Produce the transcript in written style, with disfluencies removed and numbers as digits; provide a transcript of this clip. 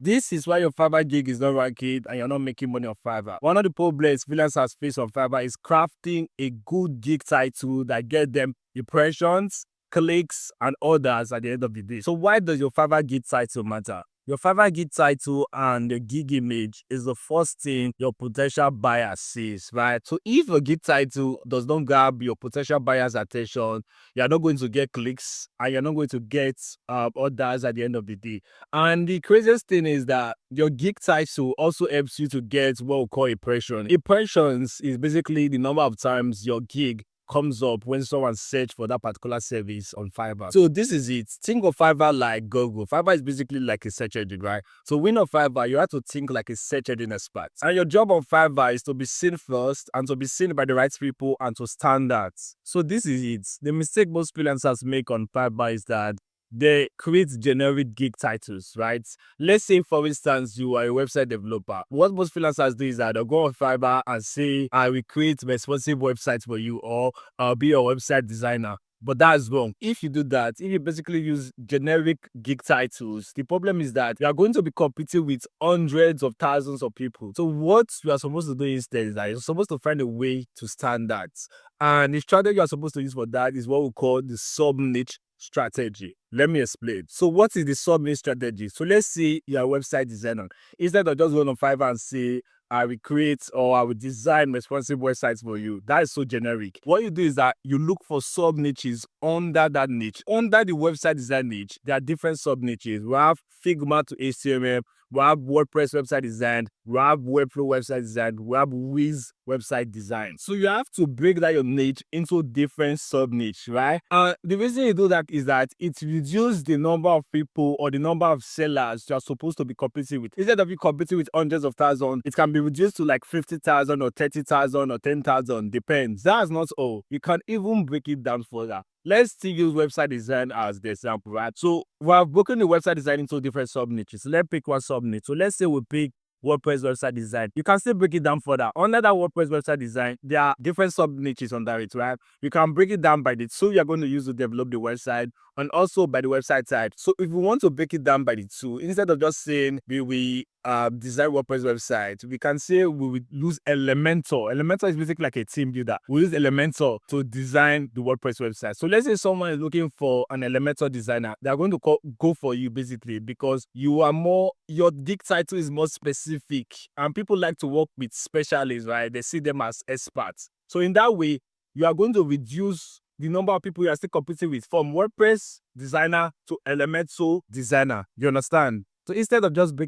This is why your Fiverr gig is not ranking and you're not making money on Fiverr. One of the problems freelancers face on Fiverr is crafting a good gig title that get them impressions, clicks, and orders at the end of the day. So why does your Fiverr gig title matter? Your Fiverr gig title and the gig image is the first thing your potential buyer sees, right? So if your gig title does not grab your potential buyer's attention, you're not going to get clicks and you're not going to get orders at the end of the day. And the craziest thing is that your gig title also helps you to get what we call impression. Impressions is basically the number of times your gig comes up when someone search for that particular service on Fiverr. So this is it. Think of Fiverr like Google. Fiverr is basically like a search engine, right? So when on Fiverr, you have to think like a search engine expert. And your job on Fiverr is to be seen first and to be seen by the right people and to stand out. So this is it. The mistake most freelancers make on Fiverr is that they create generic gig titles, right? Let's say, for instance, you are a website developer. What most freelancers do is that they'll go on Fiverr and say, I will create responsive websites for you, or I'll be your website designer. But that's wrong. If you do that, if you basically use generic gig titles, the problem is that you are going to be competing with hundreds of thousands of people. So what you are supposed to do instead is that you're supposed to find a way to stand out. And the strategy you are supposed to use for that is what we call the sub-niche strategy. Let me explain. So what is the sub-niche strategy? So let's say you're a website designer. Instead of just going on Fiverr and say, I will create or I will design responsive websites for you. That is so generic. What you do is that you look for sub-niches under that niche. Under the website design niche, there are different sub-niches. We have Figma to HTML, we have WordPress website design, we have Webflow website design, we have Wiz website design. So you have to break down your niche into different sub-niche, right? The reason you do that is that it reduces the number of people or the number of sellers you are supposed to be competing with. Instead of you competing with hundreds of thousands, it can be reduced to like 50,000 or 30,000 or 10,000, depends. That's not all. You can even break it down further. Let's still use website design as the example, right? So we have broken the website design into different sub-niches. Let's pick one sub-niche. So let's say we pick WordPress website design. You can still break it down further. Under that WordPress website design, there are different sub-niches under it, right? You can break it down by the tool you're going to use to develop the website and also by the website side. So if we want to break it down by the tool, instead of just saying we design WordPress website, we can say we will use Elementor. Elementor is basically like a team builder. We use Elementor to design the WordPress website. So let's say someone is looking for an Elementor designer. They're going to go for you basically because your gig title is more specific and people like to work with specialists, right? They see them as experts. So in that way, you are going to reduce the number of people you are still competing with from WordPress designer to Elementor designer. You understand? So instead of just